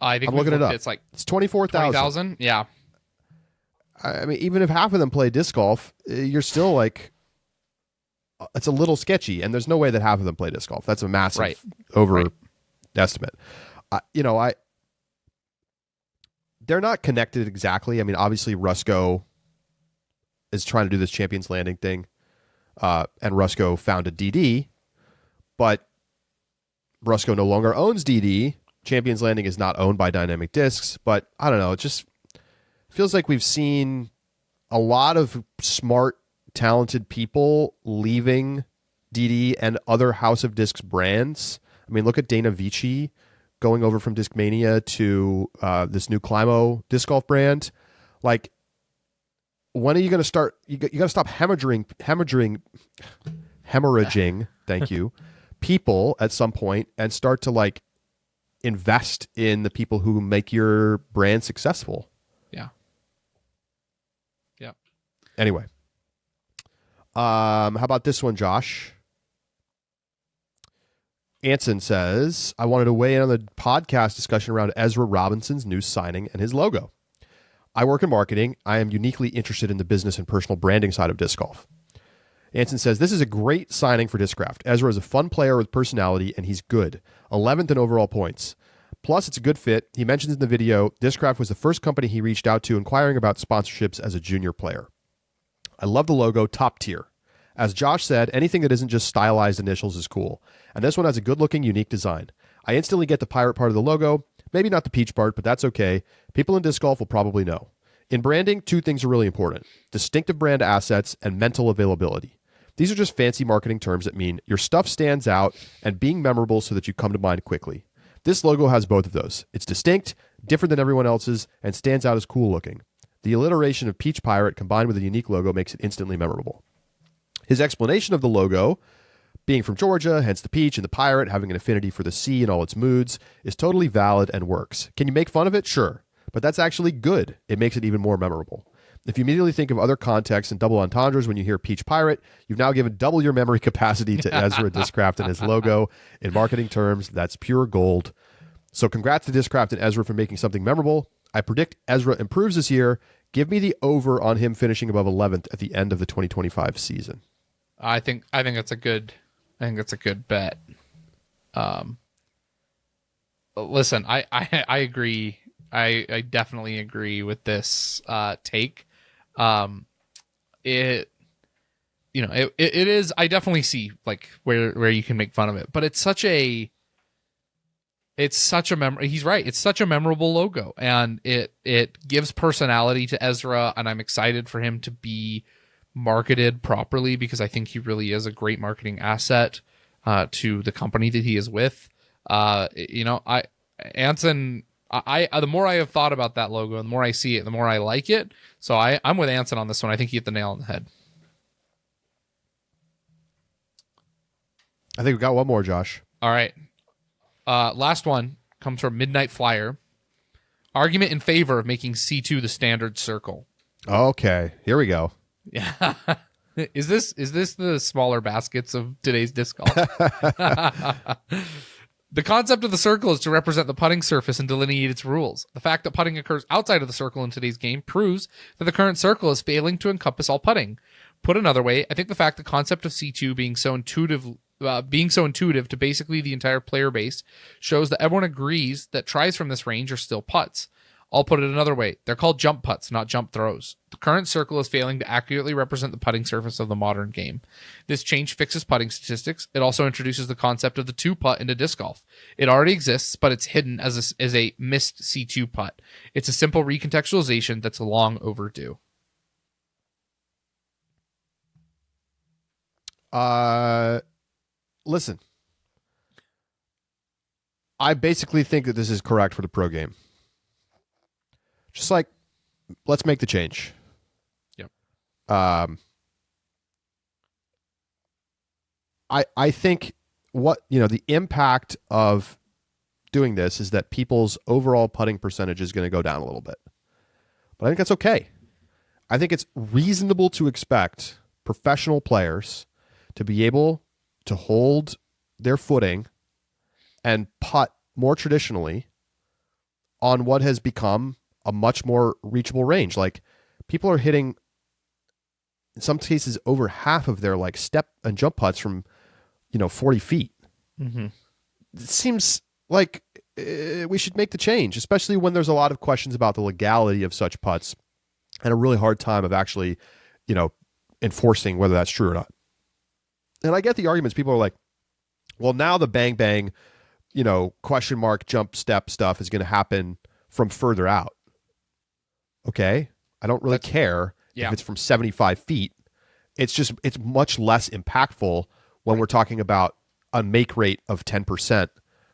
Speaker 2: I think
Speaker 1: I'm looking it up. It's 24,000.
Speaker 2: 20,000? Yeah.
Speaker 1: I mean, even if half of them play disc golf, you're still like, it's a little sketchy, and there's no way that half of them play disc golf. That's a massive overestimate. They're not connected exactly. I mean, obviously Rusco is trying to do this Champions Landing thing, and Rusco founded DD, but Rusco no longer owns DD. Champions Landing is not owned by Dynamic Discs, but I don't know. It just feels like we've seen a lot of smart, talented people leaving DD and other House of Discs brands. I mean, look at Dana Vici going over from Discmania to this new Climo disc golf brand. Like, when are you going to start? You got to stop hemorrhaging. Thank you, people at some point, and start to like invest in the people who make your brand successful.
Speaker 2: Yeah. Yeah.
Speaker 1: Anyway. How about this one, Josh? Anson says, I wanted to weigh in on the podcast discussion around Ezra Robinson's new signing and his logo. I work in marketing. I am uniquely interested in the business and personal branding side of disc golf. Anson says, this is a great signing for Discraft. Ezra is a fun player with personality, and he's good. 11th in overall points. Plus, it's a good fit. He mentions in the video, Discraft was the first company he reached out to inquiring about sponsorships as a junior player. I love the logo, top tier. As Josh said, anything that isn't just stylized initials is cool. And this one has a good-looking, unique design. I instantly get the pirate part of the logo. Maybe not the peach part, but that's okay. People in disc golf will probably know. In branding, two things are really important. Distinctive brand assets and mental availability. These are just fancy marketing terms that mean your stuff stands out and being memorable so that you come to mind quickly. This logo has both of those. It's distinct, different than everyone else's, and stands out as cool looking. The alliteration of Peach Pirate combined with a unique logo makes it instantly memorable. His explanation of the logo, being from Georgia, hence the peach, and the pirate having an affinity for the sea and all its moods, is totally valid and works. Can you make fun of it? Sure. But that's actually good. It makes it even more memorable. If you immediately think of other contexts and double entendres when you hear Peach Pirate, you've now given double your memory capacity to Ezra Discraft and his logo. In marketing terms, that's pure gold. So congrats to Discraft and Ezra for making something memorable. I predict Ezra improves this year. Give me the over on him finishing above 11th at the end of the 2025 season.
Speaker 2: I think that's a good bet. Listen, I agree. I definitely agree with this take. It is. I definitely see like where you can make fun of it, but it's such a he's right. It's such a memorable logo, and it gives personality to Ezra, and I'm excited for him to be marketed properly because I think he really is a great marketing asset to the company that he is with. Anson, the more I have thought about that logo, the more I see it, the more I like it. So I'm with Anson on this one. I think he hit the nail on the head.
Speaker 1: I think we got one more, Josh.
Speaker 2: All right. Last one comes from Midnight Flyer. Argument in favor of making C2 the standard circle.
Speaker 1: Okay, here we go.
Speaker 2: Yeah. Is this the smaller baskets of today's disc golf? The concept of the circle is to represent the putting surface and delineate its rules. The fact that putting occurs outside of the circle in today's game proves that the current circle is failing to encompass all putting. Put another way, I think the fact the concept of C2 being so intuitive to basically the entire player base shows that everyone agrees that tries from this range are still putts. I'll put it another way. They're called jump putts, not jump throws. The current circle is failing to accurately represent the putting surface of the modern game. This change fixes putting statistics. It also introduces the concept of the two putt into disc golf. It already exists, but it's hidden as a missed C2 putt. It's a simple recontextualization that's long overdue.
Speaker 1: Listen. I basically think that this is correct for the pro game. Just like, let's make the change.
Speaker 2: Yep.
Speaker 1: I think the impact of doing this is that people's overall putting percentage is going to go down a little bit. But I think that's okay. I think it's reasonable to expect professional players to be able to hold their footing and putt more traditionally on what has become a much more reachable range. Like, people are hitting, in some cases, over half of their like step and jump putts from 40 feet.
Speaker 2: Mm-hmm.
Speaker 1: It seems like we should make the change, especially when there's a lot of questions about the legality of such putts and a really hard time of actually enforcing whether that's true or not. And I get the arguments. People are like, well, now the bang bang question mark jump step stuff is going to happen from further out. Okay, I don't really care if it's from 75 feet. It's much less impactful when we're talking about a make rate of 10%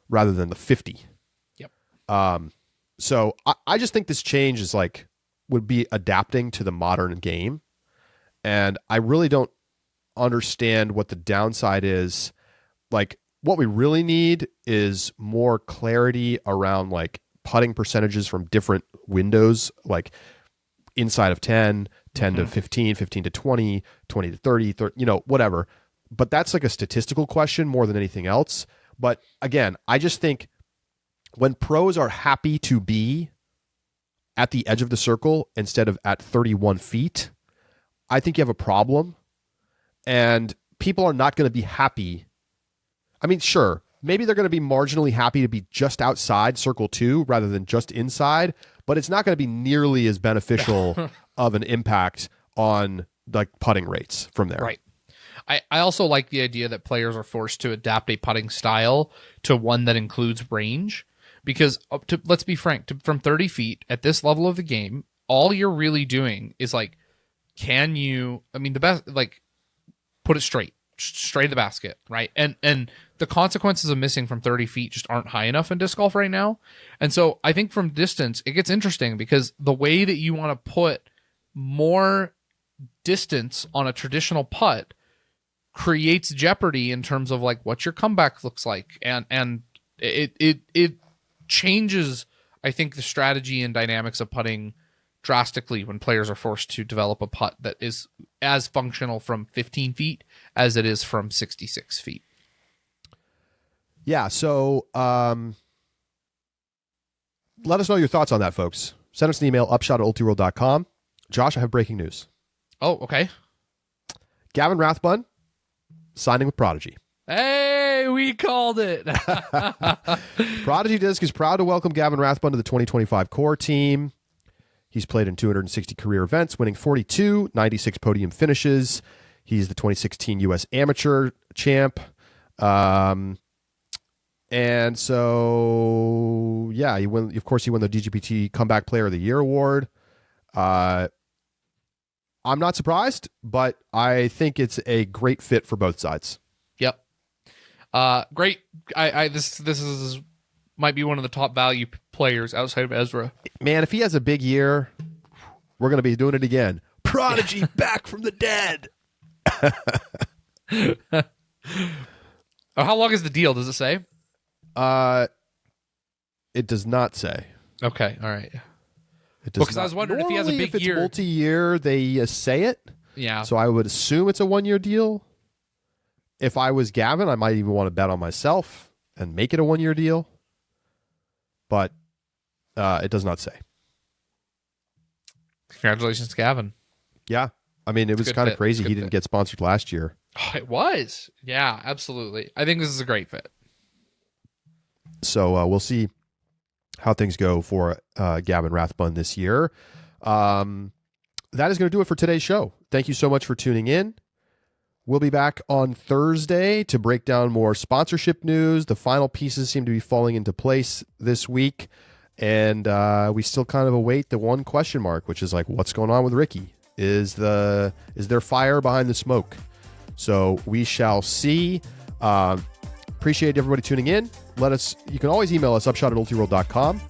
Speaker 1: rather than the 50.
Speaker 2: Yep.
Speaker 1: So I just think this change is would be adapting to the modern game. And I really don't understand what the downside is. Like, what we really need is more clarity around putting percentages from different windows, like inside of 10, 10 to 15, 15 to 20, 20 to 30, 30, whatever. But that's like a statistical question more than anything else. But again, I just think when pros are happy to be at the edge of the circle instead of at 31 feet, I think you have a problem. And people are not going to be happy. I mean, sure, maybe they're going to be marginally happy to be just outside circle 2 rather than just inside, but it's not going to be nearly as beneficial of an impact on like putting rates from there.
Speaker 2: Right. I also like the idea that players are forced to adapt a putting style to one that includes range, because let's be frank, from 30 feet at this level of the game, all you're really doing is like, the best, like, put it straight of the basket, right? And the consequences of missing from 30 feet just aren't high enough in disc golf right now. And so I think from distance, it gets interesting because the way that you want to put more distance on a traditional putt creates jeopardy in terms of like what your comeback looks like. And it changes, I think, the strategy and dynamics of putting drastically when players are forced to develop a putt that is as functional from 15 feet as it is from 66 feet.
Speaker 1: Yeah, so let us know your thoughts on that, folks. Send us an email, upshot@ultiworld.com. Josh, I have breaking news.
Speaker 2: Oh, okay.
Speaker 1: Gavin Rathbun signing with Prodigy.
Speaker 2: Hey, we called it.
Speaker 1: Prodigy Disc is proud to welcome Gavin Rathbun to the 2025 core team. He's played in 260 career events, winning 42, 96 podium finishes. He's the 2016 U.S. Amateur champ. And so, yeah, he won the DGPT Comeback Player of the Year award. I'm not surprised, but I think it's a great fit for both sides.
Speaker 2: Yep. Great. This is might be one of the top value players outside of Ezra.
Speaker 1: Man, if he has a big year, we're going to be doing it again. Prodigy back from the dead.
Speaker 2: How long is the deal? Does it say?
Speaker 1: It does not say.
Speaker 2: Okay. All right.
Speaker 1: It does
Speaker 2: because I was wondering
Speaker 1: Normally,
Speaker 2: if he has a big
Speaker 1: if it's
Speaker 2: year.
Speaker 1: multi-year, they say it.
Speaker 2: Yeah.
Speaker 1: So I would assume it's a 1-year deal. If I was Gavin, I might even want to bet on myself and make it a 1-year deal. But it does not say.
Speaker 2: Congratulations to Gavin.
Speaker 1: Yeah. I mean, it was kind of crazy he didn't get sponsored last year.
Speaker 2: Oh, it was. Yeah, absolutely. I think this is a great fit.
Speaker 1: So we'll see how things go for Gavin Rathbun this year. That is going to do it for today's show. Thank you so much for tuning in. We'll be back on Thursday to break down more sponsorship news. The final pieces seem to be falling into place this week. And we still kind of await the one question mark, which is like, what's going on with Ricky? Is there fire behind the smoke? So we shall see. Appreciate everybody tuning in. You can always email us, upshot@ultiworld.com.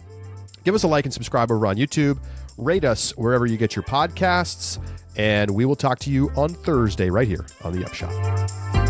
Speaker 1: Give us a like and subscribe over on YouTube. Rate us wherever you get your podcasts. And we will talk to you on Thursday right here on The Upshot.